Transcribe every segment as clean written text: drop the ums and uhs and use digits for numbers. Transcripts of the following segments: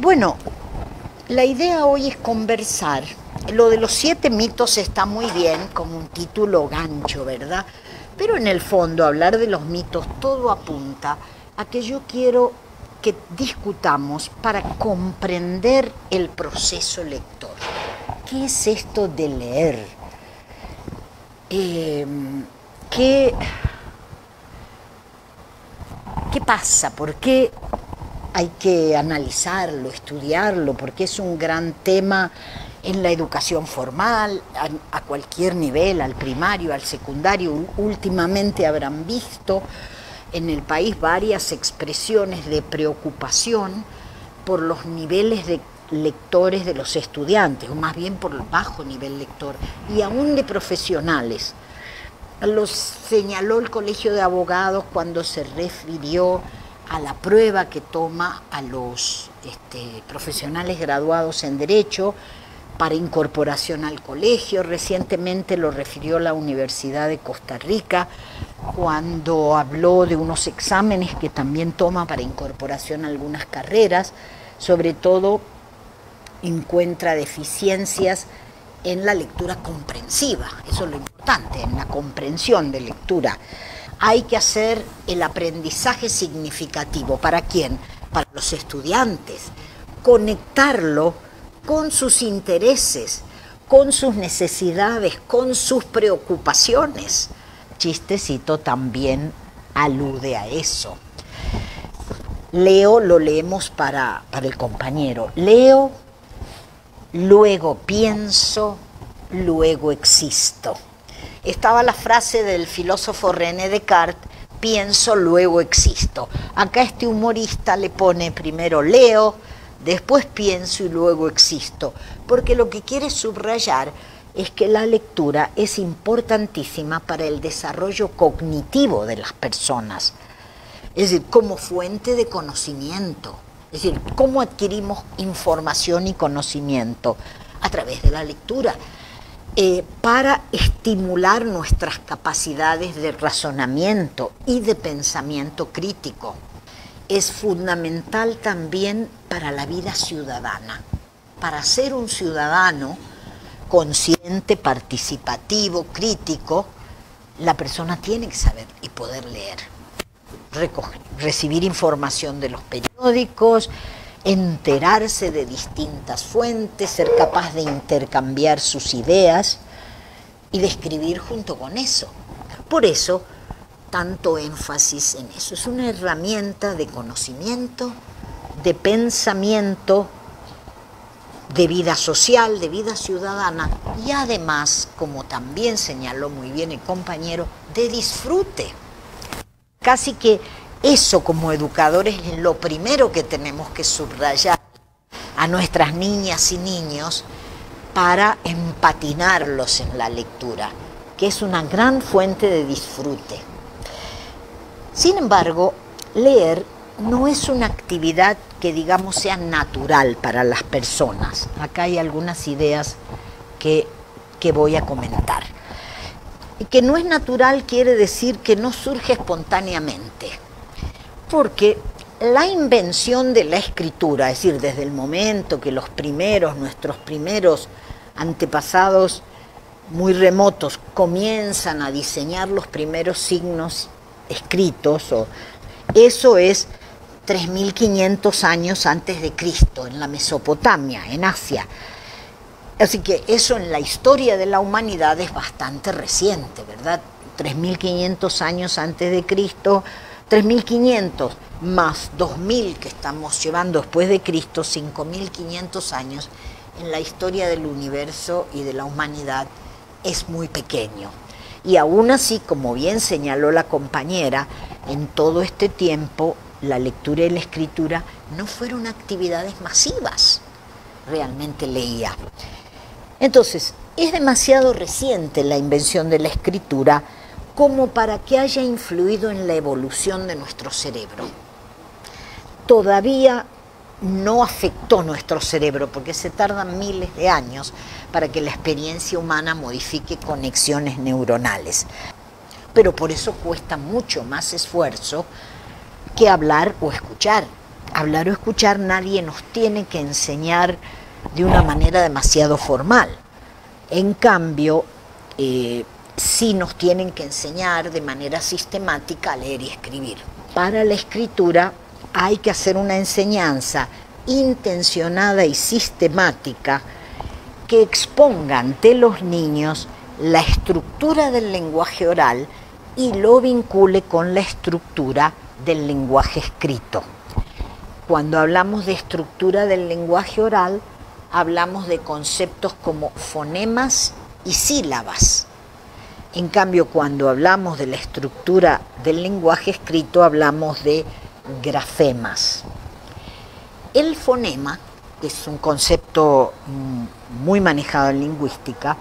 Bueno, la idea hoy es conversar. Lo de los 7 mitos está muy bien como un título gancho, ¿verdad? Pero en el fondo, hablar de los mitos todo apunta a que yo quiero que discutamos para comprender el proceso lector. ¿Qué es esto de leer? ¿Qué pasa? ¿Por qué hay que analizarlo, estudiarlo? Porque es un gran tema en la educación formal, a cualquier nivel, al primario, al secundario. Últimamente habrán visto en el país varias expresiones de preocupación por los niveles de lectores de los estudiantes, o más bien por el bajo nivel lector, y aún de profesionales. Los señaló el Colegio de Abogados cuando se refirió a la prueba que toma a los profesionales graduados en Derecho para incorporación al colegio. Recientemente lo refirió la Universidad de Costa Rica cuando habló de unos exámenes que también toma para incorporación a algunas carreras. Sobre todo encuentra deficiencias en la lectura comprensiva, eso es lo importante, en la comprensión de lectura. Hay que hacer el aprendizaje significativo. ¿Para quién? Para los estudiantes. Conectarlo con sus intereses, con sus necesidades, con sus preocupaciones. Chistecito también alude a eso. Leo, lo leemos para el compañero. Leo, luego pienso, luego existo. Estaba la frase del filósofo René Descartes, pienso, luego existo. Acá este humorista le pone primero leo, después pienso y luego existo, porque lo que quiere subrayar es que la lectura es importantísima para el desarrollo cognitivo de las personas, es decir, como fuente de conocimiento, es decir, cómo adquirimos información y conocimiento a través de la lectura, para estimular nuestras capacidades de razonamiento y de pensamiento crítico. Es fundamental también para la vida ciudadana. Para ser un ciudadano consciente, participativo, crítico, la persona tiene que saber y poder leer, recibir información de los periódicos, enterarse de distintas fuentes, ser capaz de intercambiar sus ideas y de escribir junto con eso. Por eso, tanto énfasis en eso. Es una herramienta de conocimiento, de pensamiento, de vida social, de vida ciudadana y además, como también señaló muy bien el compañero, de disfrute. Casi que eso como educadores es lo primero que tenemos que subrayar a nuestras niñas y niños para empatinarlos en la lectura, que es una gran fuente de disfrute. Sin embargo, leer no es una actividad que, digamos, sea natural para las personas. Acá hay algunas ideas que voy a comentar. Y que no es natural quiere decir que no surge espontáneamente, porque la invención de la escritura, es decir, desde el momento que nuestros primeros antepasados muy remotos comienzan a diseñar los primeros signos escritos, eso es 3.500 años antes de Cristo, en la Mesopotamia, en Asia. Así que eso en la historia de la humanidad es bastante reciente, ¿verdad? 3.500 años antes de Cristo, 3.500 más 2.000 que estamos llevando después de Cristo, 5.500 años en la historia del universo y de la humanidad es muy pequeño. Y aún así, como bien señaló la compañera, en todo este tiempo la lectura y la escritura no fueron actividades masivas, realmente leía. Entonces, es demasiado reciente la invención de la escritura como para que haya influido en la evolución de nuestro cerebro. Todavía no afectó nuestro cerebro porque se tardan miles de años para que la experiencia humana modifique conexiones neuronales. Pero por eso cuesta mucho más esfuerzo que hablar o escuchar. hablar o escuchar nadie nos tiene que enseñar de una manera demasiado formal. En cambio, sí nos tienen que enseñar de manera sistemática a leer y escribir. Para la escritura hay que hacer una enseñanza intencionada y sistemática que exponga ante los niños la estructura del lenguaje oral y lo vincule con la estructura del lenguaje escrito. Cuando hablamos de estructura del lenguaje oral, hablamos de conceptos como fonemas y sílabas. En cambio, cuando hablamos de la estructura del lenguaje escrito, hablamos de grafemas. El fonema, que es un concepto muy manejado en lingüística,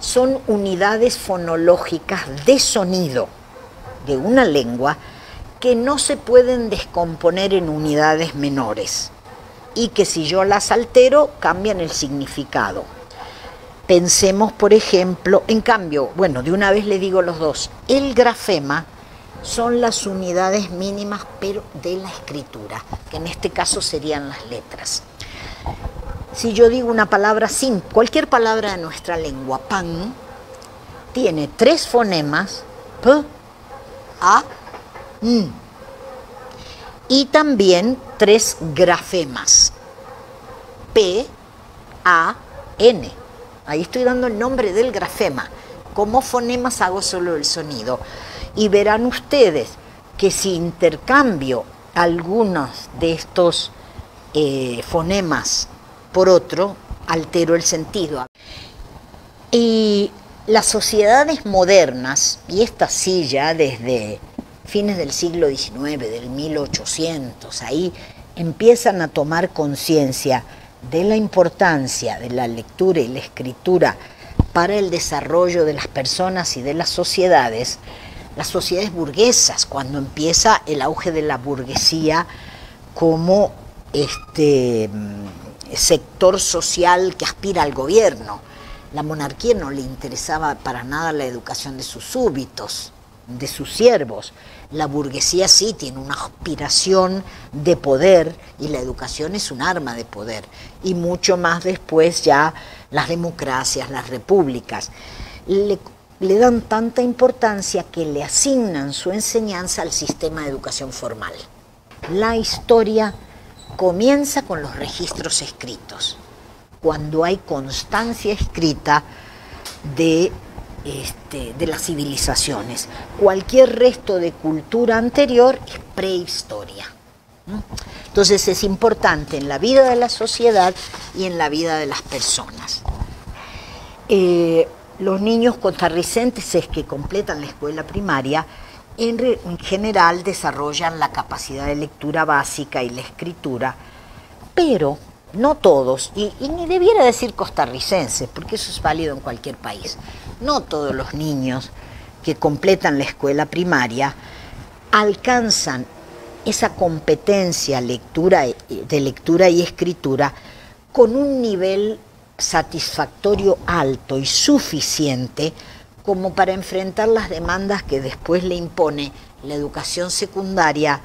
son unidades fonológicas de sonido de una lengua que no se pueden descomponer en unidades menores y que si yo las altero cambian el significado. Pensemos, por ejemplo, en cambio, bueno, de una vez le digo los dos, el grafema son las unidades mínimas pero de la escritura, que en este caso serían las letras. Si yo digo una palabra sin, cualquier palabra de nuestra lengua, pan, tiene 3 fonemas, p, a, n, y también 3 grafemas, p, a, n. Ahí estoy dando el nombre del grafema. Como fonemas hago solo el sonido. Y verán ustedes que si intercambio algunos de estos fonemas por otro, altero el sentido. Y las sociedades modernas, y esta sí ya desde fines del siglo XIX, del 1800, ahí empiezan a tomar conciencia de la importancia de la lectura y la escritura para el desarrollo de las personas y de las sociedades burguesas, cuando empieza el auge de la burguesía como sector social que aspira al gobierno. La monarquía no le interesaba para nada la educación de sus súbditos, de sus siervos. La burguesía sí tiene una aspiración de poder y la educación es un arma de poder. Y mucho más después ya las democracias, las repúblicas, le dan tanta importancia que le asignan su enseñanza al sistema de educación formal. La historia comienza con los registros escritos, cuando hay constancia escrita de las civilizaciones. Cualquier resto de cultura anterior es prehistoria. Entonces es importante en la vida de la sociedad y en la vida de las personas. Los niños costarricenses que completan la escuela primaria en general desarrollan la capacidad de lectura básica y la escritura, pero no todos, y ni debiera decir costarricenses, porque eso es válido en cualquier país, no todos los niños que completan la escuela primaria alcanzan esa competencia de lectura y escritura con un nivel satisfactorio alto y suficiente como para enfrentar las demandas que después le impone la educación secundaria,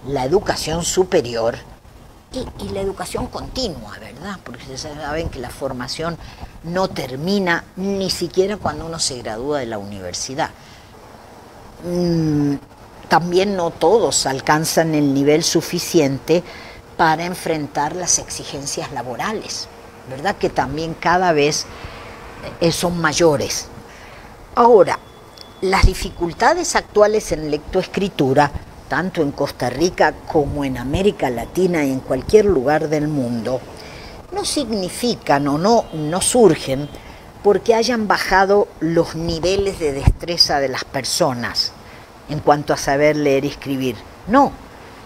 la educación superior y la educación continua, ¿verdad? Porque ustedes saben que la formación no termina ni siquiera cuando uno se gradúa de la universidad. También no todos alcanzan el nivel suficiente para enfrentar las exigencias laborales, ¿verdad? Que también cada vez son mayores. Ahora, las dificultades actuales en lectoescritura, tanto en Costa Rica como en América Latina y en cualquier lugar del mundo, no significan o no surgen porque hayan bajado los niveles de destreza de las personas en cuanto a saber leer y escribir. No,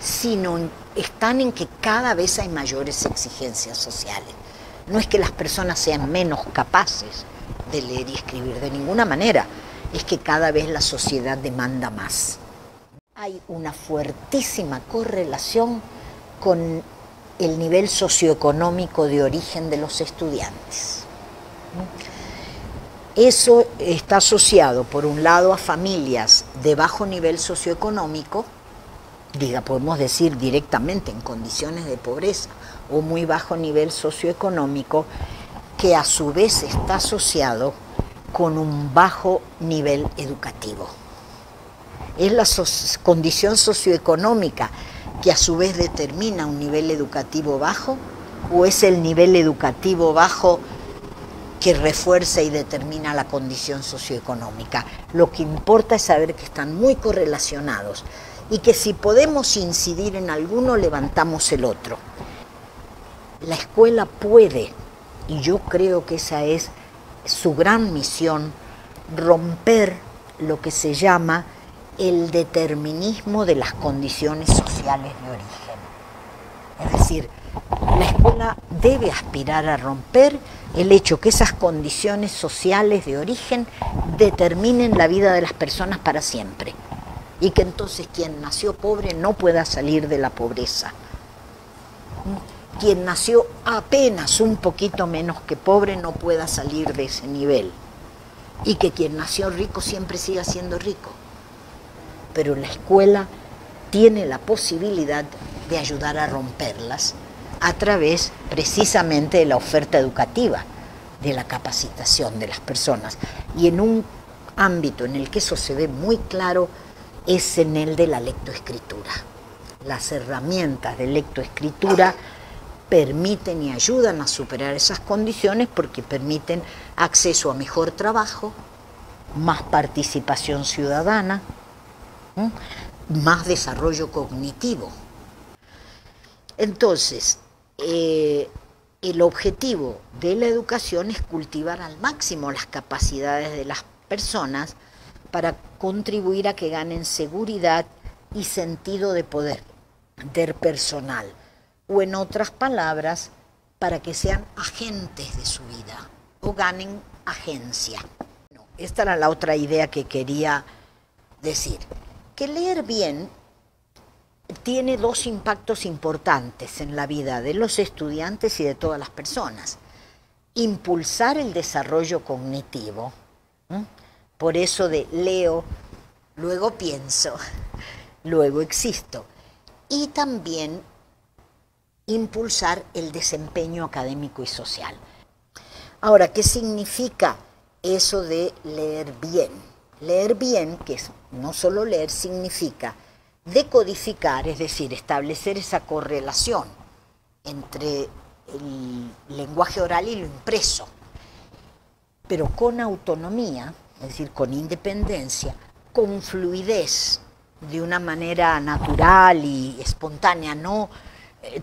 sino están en que cada vez hay mayores exigencias sociales. No es que las personas sean menos capaces de leer y escribir, de ninguna manera. Es que cada vez la sociedad demanda más. Hay una fuertísima correlación con el nivel socioeconómico de origen de los estudiantes. Eso está asociado, por un lado, a familias de bajo nivel socioeconómico podemos decir directamente en condiciones de pobreza o muy bajo nivel socioeconómico, que a su vez está asociado con un bajo nivel educativo. Es la condición socioeconómica que a su vez determina un nivel educativo bajo, o es el nivel educativo bajo que refuerza y determina la condición socioeconómica. Lo que importa es saber que están muy correlacionados y que si podemos incidir en alguno, levantamos el otro. La escuela puede, y yo creo que esa es su gran misión, romper lo que se llama el determinismo de las condiciones sociales de origen. Es decir, la escuela debe aspirar a romper el hecho que esas condiciones sociales de origen determinen la vida de las personas para siempre, y que entonces quien nació pobre no pueda salir de la pobreza. Quien nació apenas un poquito menos que pobre no pueda salir de ese nivel, y que quien nació rico siempre siga siendo rico. Pero la escuela tiene la posibilidad de ayudar a romperlas a través precisamente de la oferta educativa, de la capacitación de las personas. Y en un ámbito en el que eso se ve muy claro es en el de la lectoescritura. Las herramientas de lectoescritura permiten y ayudan a superar esas condiciones porque permiten acceso a mejor trabajo, más participación ciudadana, más desarrollo cognitivo. Entonces, el objetivo de la educación es cultivar al máximo las capacidades de las personas para contribuir a que ganen seguridad y sentido de poder personal, o en otras palabras, para que sean agentes de su vida o ganen agencia. Esta era la otra idea que quería decir, que leer bien tiene dos impactos importantes en la vida de los estudiantes y de todas las personas. Impulsar el desarrollo cognitivo, por eso de leo, luego pienso, luego existo, y también impulsar el desempeño académico y social. Ahora, ¿qué significa eso de leer bien? Leer bien, que es no solo leer, significa decodificar, es decir, establecer esa correlación entre el lenguaje oral y lo impreso, pero con autonomía, es decir, con independencia, con fluidez, de una manera natural y espontánea, no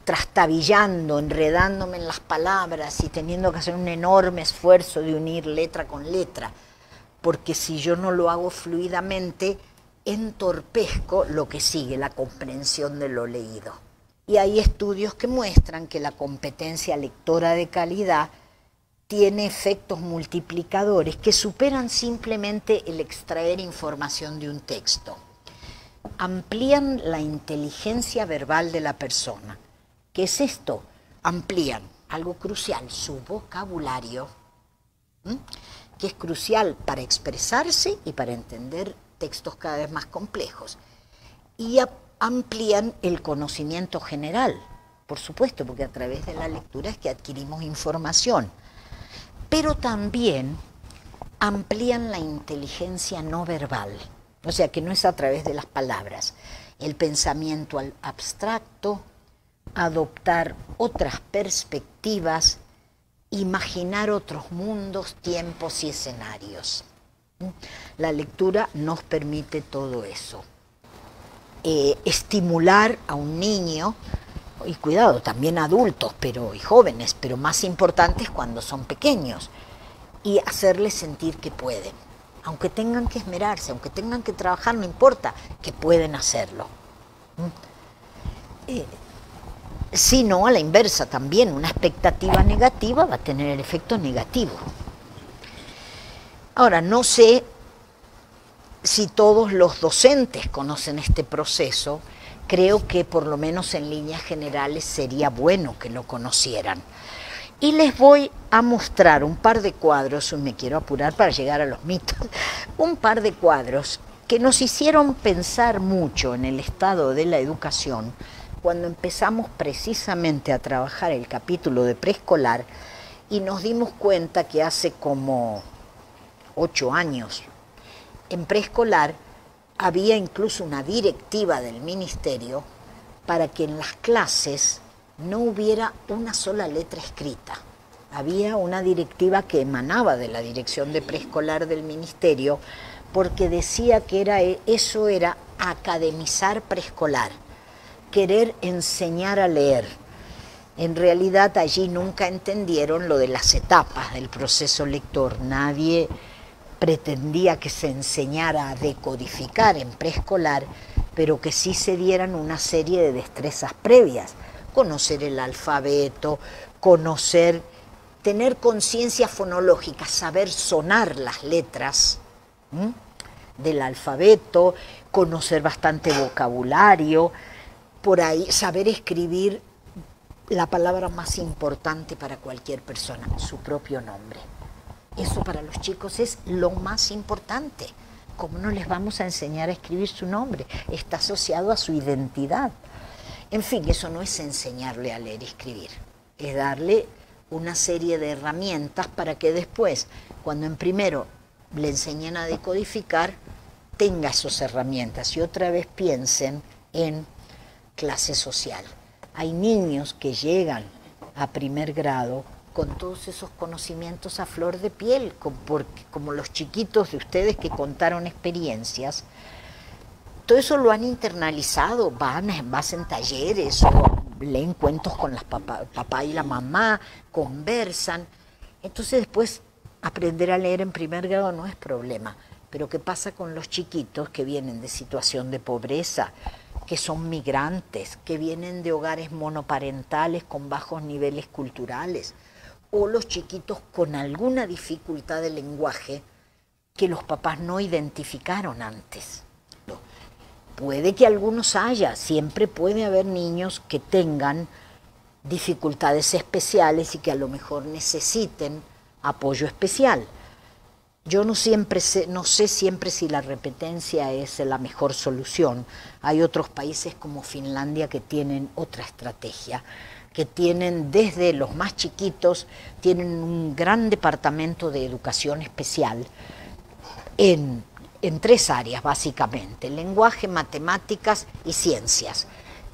trastabillando, enredándome en las palabras y teniendo que hacer un enorme esfuerzo de unir letra con letra, porque si yo no lo hago fluidamente, entorpezco lo que sigue, la comprensión de lo leído. Y hay estudios que muestran que la competencia lectora de calidad tiene efectos multiplicadores que superan simplemente el extraer información de un texto. Amplían la inteligencia verbal de la persona. ¿Qué es esto? Amplían algo crucial, su vocabulario, que es crucial para expresarse y para entender textos cada vez más complejos. Y amplían el conocimiento general, por supuesto, porque a través de la lectura es que adquirimos información. Pero también amplían la inteligencia no verbal, o sea que no es a través de las palabras, el pensamiento abstracto, adoptar otras perspectivas, imaginar otros mundos, tiempos y escenarios. La lectura nos permite todo eso. Estimular a un niño, y cuidado, también adultos y jóvenes, pero más importantes cuando son pequeños, y hacerles sentir que pueden. Aunque tengan que esmerarse, aunque tengan que trabajar, no importa, que pueden hacerlo. Si no, a la inversa también, una expectativa negativa va a tener el efecto negativo. Ahora, no sé si todos los docentes conocen este proceso, creo que por lo menos en líneas generales sería bueno que lo conocieran. Y les voy a mostrar un par de cuadros, me quiero apurar para llegar a los mitos, un par de cuadros que nos hicieron pensar mucho en el estado de la educación cuando empezamos precisamente a trabajar el capítulo de preescolar y nos dimos cuenta que hace como 8 años en preescolar había incluso una directiva del ministerio para que en las clases no hubiera una sola letra escrita. Había una directiva que emanaba de la dirección de preescolar del ministerio porque decía que eso era academizar preescolar, querer enseñar a leer. En realidad allí nunca entendieron lo de las etapas del proceso lector. Nadie pretendía que se enseñara a decodificar en preescolar, pero que sí se dieran una serie de destrezas previas. Conocer el alfabeto, tener conciencia fonológica, saber sonar las letras del alfabeto, conocer bastante vocabulario, por ahí saber escribir la palabra más importante para cualquier persona, su propio nombre. Eso para los chicos es lo más importante. ¿Cómo no les vamos a enseñar a escribir su nombre? Está asociado a su identidad. En fin, eso no es enseñarle a leer y escribir, es darle una serie de herramientas para que después, cuando en primero le enseñen a decodificar, tenga esas herramientas y otra vez piensen en clase social. Hay niños que llegan a primer grado con todos esos conocimientos a flor de piel, como los chiquitos de ustedes que contaron experiencias. Todo eso lo han internalizado, hacen talleres o leen cuentos con las papá y la mamá, conversan. Entonces después aprender a leer en primer grado no es problema. Pero ¿qué pasa con los chiquitos que vienen de situación de pobreza, que son migrantes, que vienen de hogares monoparentales con bajos niveles culturales, o los chiquitos con alguna dificultad de lenguaje que los papás no identificaron antes? Puede que algunos haya, siempre puede haber niños que tengan dificultades especiales y que a lo mejor necesiten apoyo especial. Yo no sé siempre si la repetencia es la mejor solución. Hay otros países como Finlandia que tienen otra estrategia, que tienen desde los más chiquitos, tienen un gran departamento de educación especial en 3 áreas básicamente: lenguaje, matemáticas y ciencias.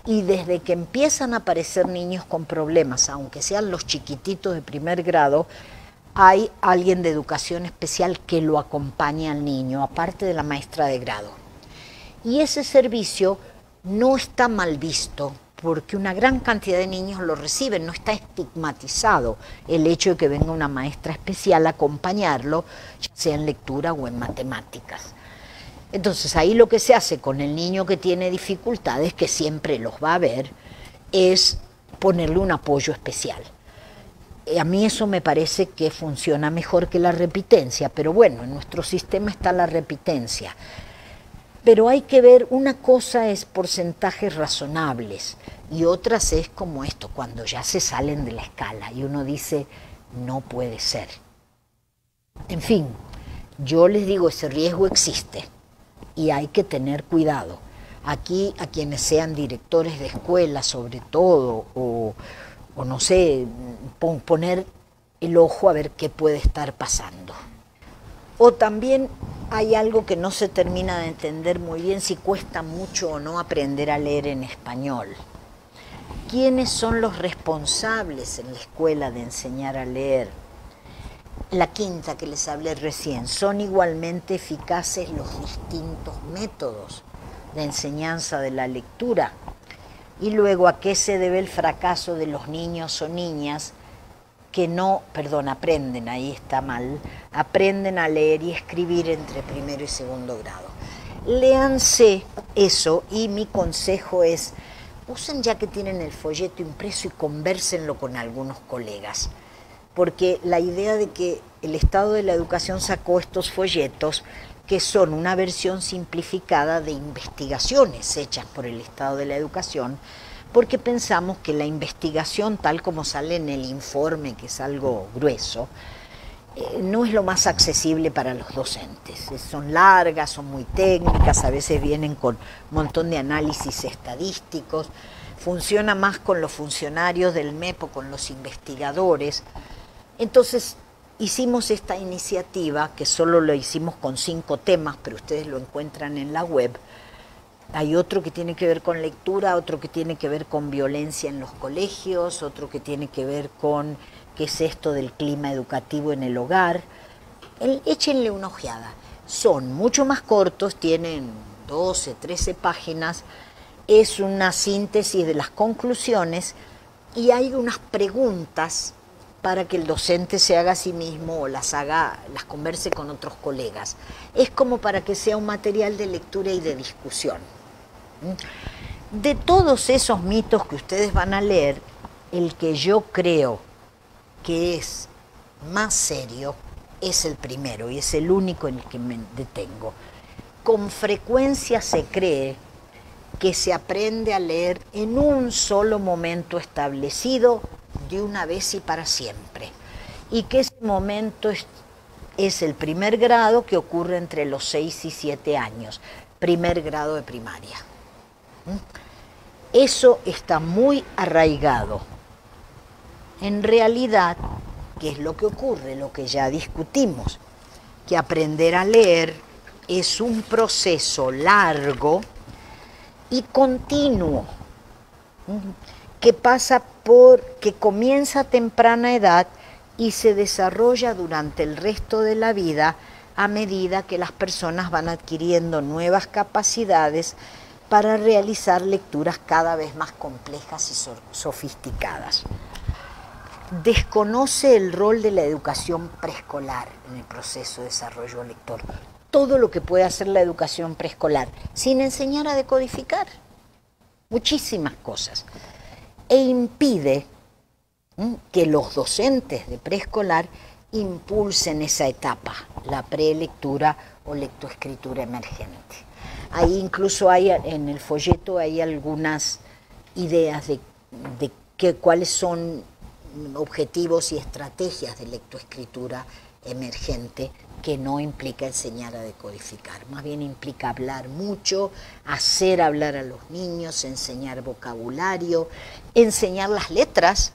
Y desde que empiezan a aparecer niños con problemas, aunque sean los chiquititos de primer grado, hay alguien de educación especial que lo acompaña al niño, aparte de la maestra de grado. Y ese servicio no está mal visto, porque una gran cantidad de niños lo reciben, no está estigmatizado el hecho de que venga una maestra especial a acompañarlo, ya sea en lectura o en matemáticas. Entonces ahí lo que se hace con el niño que tiene dificultades, que siempre los va a haber, es ponerle un apoyo especial. A mí eso me parece que funciona mejor que la repitencia, pero bueno, en nuestro sistema está la repitencia. Pero hay que ver, una cosa es porcentajes razonables y otras es como esto, cuando ya se salen de la escala y uno dice, no puede ser. En fin, yo les digo, ese riesgo existe y hay que tener cuidado. Aquí, a quienes sean directores de escuela sobre todo, o no sé, poner el ojo a ver qué puede estar pasando. O también hay algo que no se termina de entender muy bien, si cuesta mucho o no aprender a leer en español. ¿Quiénes son los responsables en la escuela de enseñar a leer? La quinta que les hablé recién, ¿son igualmente eficaces los distintos métodos de enseñanza de la lectura? Y luego, ¿a qué se debe el fracaso de los niños o niñas que aprenden, ahí está mal, aprenden a leer y escribir entre primero y segundo grado? Léanse eso y mi consejo es, usen ya que tienen el folleto impreso y convérsenlo con algunos colegas, porque la idea de que el Estado de la Educación sacó estos folletos, que son una versión simplificada de investigaciones hechas por el Estado de la Educación, porque pensamos que la investigación, tal como sale en el informe, que es algo grueso, no es lo más accesible para los docentes. Son largas, son muy técnicas, a veces vienen con un montón de análisis estadísticos. Funciona más con los funcionarios del MEP o con los investigadores. Entonces hicimos esta iniciativa, que solo lo hicimos con 5 temas, pero ustedes lo encuentran en la web. Hay otro que tiene que ver con lectura, otro que tiene que ver con violencia en los colegios, otro que tiene que ver con qué es esto del clima educativo en el hogar. Échenle una ojeada. Son mucho más cortos, tienen 12, 13 páginas. Es una síntesis de las conclusiones y hay unas preguntas para que el docente se haga a sí mismo o las converse con otros colegas. Es como para que sea un material de lectura y de discusión. De todos esos mitos que ustedes van a leer, el que yo creo que es más serio es el primero y es el único en el que me detengo. Con frecuencia se cree que se aprende a leer en un solo momento establecido, de una vez y para siempre, y que ese momento es el primer grado, que ocurre entre los 6 y 7 años, primer grado de primaria. Eso está muy arraigado. En realidad, ¿qué es lo que ocurre? Lo que ya discutimos, que aprender a leer es un proceso largo y continuo, que comienza a temprana edad y se desarrolla durante el resto de la vida a medida que las personas van adquiriendo nuevas capacidades para realizar lecturas cada vez más complejas y sofisticadas. Desconoce el rol de la educación preescolar en el proceso de desarrollo lector. Todo lo que puede hacer la educación preescolar sin enseñar a decodificar. Muchísimas cosas. E impide que los docentes de preescolar impulsen esa etapa, la prelectura o lectoescritura emergente. Ahí incluso hay, en el folleto hay algunas ideas de cuáles son objetivos y estrategias de lectoescritura emergente, que no implica enseñar a decodificar, más bien implica hablar mucho, hacer hablar a los niños, enseñar vocabulario, enseñar las letras,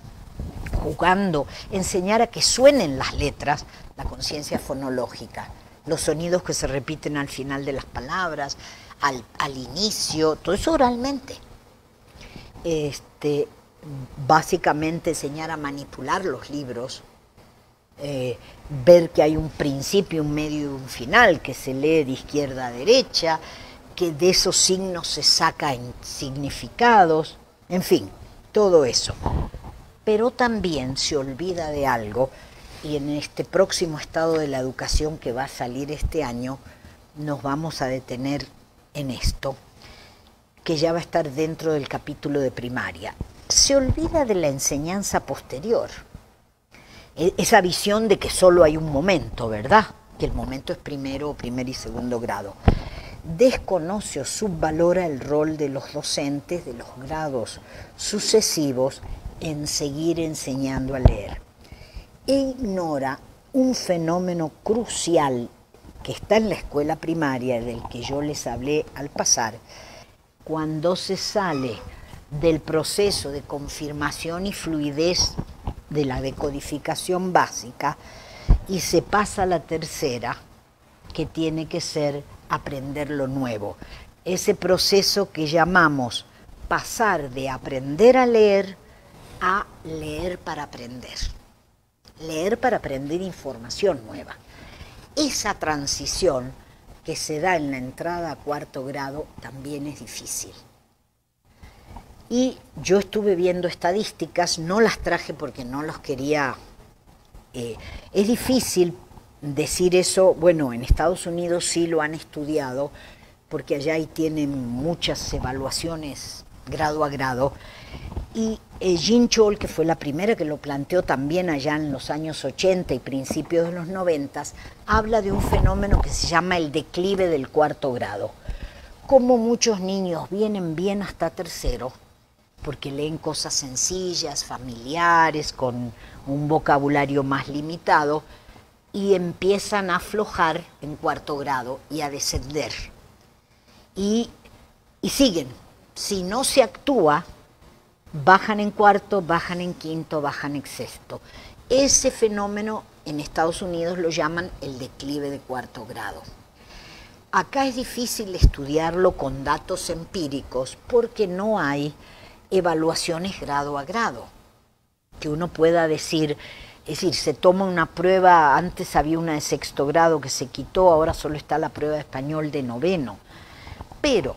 jugando, enseñar a que suenen las letras, la conciencia fonológica, los sonidos que se repiten al final de las palabras, al inicio, todo eso oralmente. Básicamente enseñar a manipular los libros, ver que hay un principio, un medio y un final, que se lee de izquierda a derecha, que de esos signos se sacan significados, en fin, todo eso. Pero también se olvida de algo, y en este próximo estado de la educación que va a salir este año, nos vamos a detener en esto, que ya va a estar dentro del capítulo de primaria. Se olvida de la enseñanza posterior. Esa visión de que solo hay un momento, ¿verdad? Que el momento es primer y segundo grado. Desconoce o subvalora el rol de los docentes de los grados sucesivos en seguir enseñando a leer. E ignora un fenómeno crucial que está en la escuela primaria, del que yo les hablé al pasar, cuando se sale del proceso de confirmación y fluidez de la decodificación básica y se pasa a la tercera, que tiene que ser aprender lo nuevo. Ese proceso que llamamos pasar de aprender a leer para aprender. Leer para aprender información nueva. Esa transición que se da en la entrada a cuarto grado también es difícil. Y yo estuve viendo estadísticas, no las traje porque no los quería. Es difícil decir eso. Bueno, en Estados Unidos sí lo han estudiado, porque allá ahí tienen muchas evaluaciones grado a grado. Y Jean Scholl, que fue la primera que lo planteó también allá en los años 80 y principios de los 90, habla de un fenómeno que se llama el declive del cuarto grado. Como muchos niños vienen bien hasta tercero, porque leen cosas sencillas, familiares, con un vocabulario más limitado, y empiezan a aflojar en cuarto grado y a descender. Y siguen. Si no se actúa, bajan en cuarto, bajan en quinto, bajan en sexto. Ese fenómeno en Estados Unidos lo llaman el declive de cuarto grado. Acá es difícil estudiarlo con datos empíricos porque no hay evaluaciones grado a grado. Que uno pueda decir, es decir, se toma una prueba, antes había una de sexto grado que se quitó, ahora solo está la prueba de español de noveno. Pero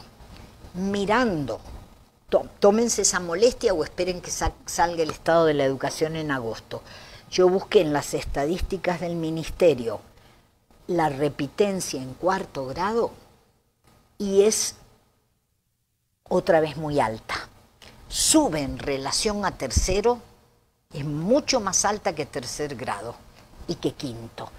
mirando, tómense esa molestia o esperen que salga el estado de la educación en agosto. Yo busqué en las estadísticas del ministerio la repitencia en cuarto grado y es otra vez muy alta. Sube en relación a tercero, es mucho más alta que tercer grado y que quinto.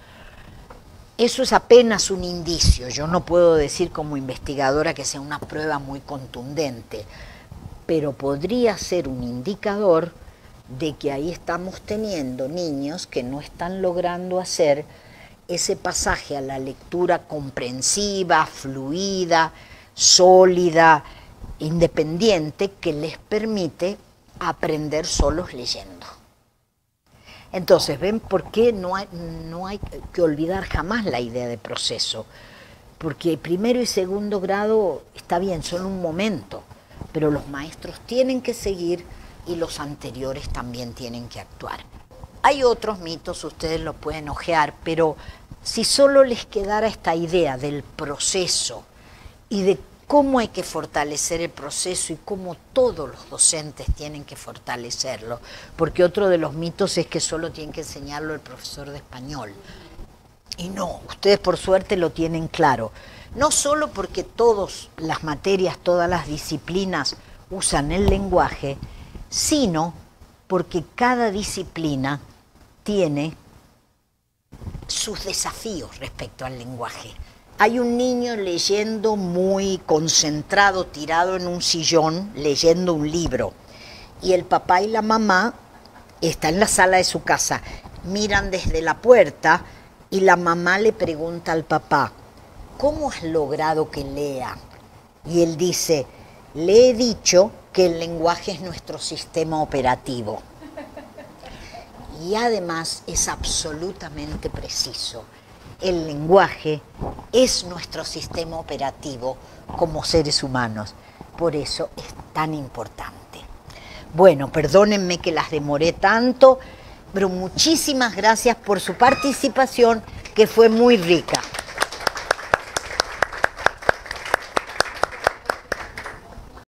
Eso es apenas un indicio. Yo no puedo decir como investigadora que sea una prueba muy contundente, pero podría ser un indicador de que ahí estamos teniendo niños que no están logrando hacer ese pasaje a la lectura comprensiva, fluida, sólida, independiente, que les permite aprender solos leyendo. Entonces, ¿ven por qué no hay que olvidar jamás la idea de proceso? Porque primero y segundo grado está bien, son un momento, pero los maestros tienen que seguir y los anteriores también tienen que actuar. Hay otros mitos, ustedes los pueden ojear, pero si solo les quedara esta idea del proceso y de cómo hay que fortalecer el proceso y cómo todos los docentes tienen que fortalecerlo, porque otro de los mitos es que solo tienen que enseñarlo el profesor de español. Y no, ustedes por suerte lo tienen claro. No solo porque todas las materias, todas las disciplinas usan el lenguaje, sino porque cada disciplina tiene sus desafíos respecto al lenguaje. Hay un niño leyendo muy concentrado, tirado en un sillón, leyendo un libro, y el papá y la mamá están en la sala de su casa, miran desde la puerta y la mamá le pregunta al papá, ¿cómo has logrado que lea? Y él dice, le he dicho que el lenguaje es nuestro sistema operativo. Y además es absolutamente preciso. El lenguaje es nuestro sistema operativo como seres humanos. Por eso es tan importante. Bueno, perdónenme que las demoré tanto, pero muchísimas gracias por su participación, que fue muy rica.